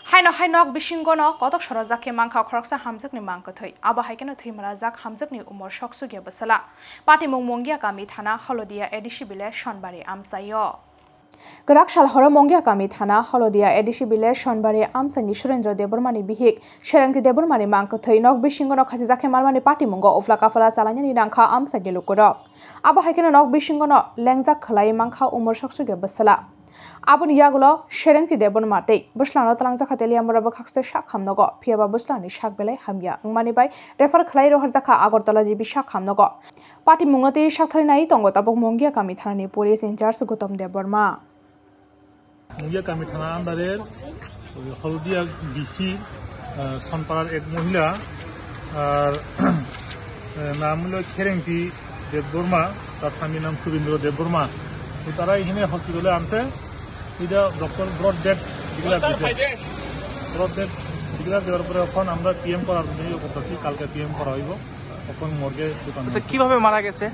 Hainok bisingono kotok sorajake mangka khoroksa hamjakni mangkathai aba haikeno thimara jak hamjakni umor shoksugia basala pati mongmongia kami thana holodia edishi bile sonbari amsayo Gerak Shalhora Mongia Kami Thana, Holodia, Edishi Bile, Shonbari, Amsani, Surendra Debormani Bihik, Sharanki Debormani Mankathai, Nok Bishingono Kasizake Malmani Pati Mungo, Oflakafala Salani Nanka, Amsagi Lukodok. Abba Haken Nok Bishingono, Lengzak Kalai Manka, Umor Shoksuga Basala. Abun Yagulo, Sharanki Debormate, Buslano Talangzakatelia Muraba Kakster Shakam Nogo, Piaba Buslani Shakbele, Hamia, Mani by, Refer Klairo Hazaka, Agortology Bishakam Nogo. Pati Mungoti Shaktarinai Tongo, Tabok Mongia Kami Thani, Police in Jars Gutom Deborma. Mongia Kami Thana Andarer, Holodia BC, Samparar Ek Mohila, Namulo Kerenki Deborma, Tasaminam Surindro Deborma, Utara Hine Hospital Amse, with a doctor brought death, brought death, upon Amra PM for Kalka PM for Ivo, upon mortgage. কিভাবে মারা গেছে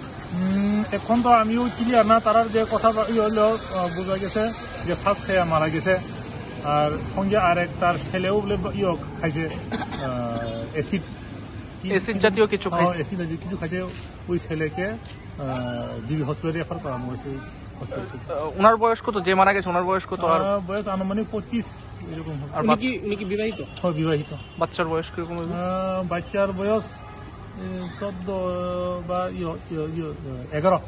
এখন তো আমিও clear না তারার যে কথা হলো বোঝা গেছে যে ফার্স্ট খেয়ে মারা গেছে আর সঙ্গে আরেক তার ছেলেও বলে খাইছে অ্যাসিড জাতীয় কিছু খাইছে অ্যাসিড জাতীয় কিছু খাইছে ওই ছেলেকে জিবি হসপিটালে রেফার করা হয়েছে ওনার বয়স কত যে মারা গেছে ওনার বয়স কত আর বয়স আনুমানিক 25 এরকম হবে আর উনি কি বিবাহিত হ্যাঁ বিবাহিত বাচ্চার বয়স কিরকম হবে বাচ্চার বয়স 14 বা 11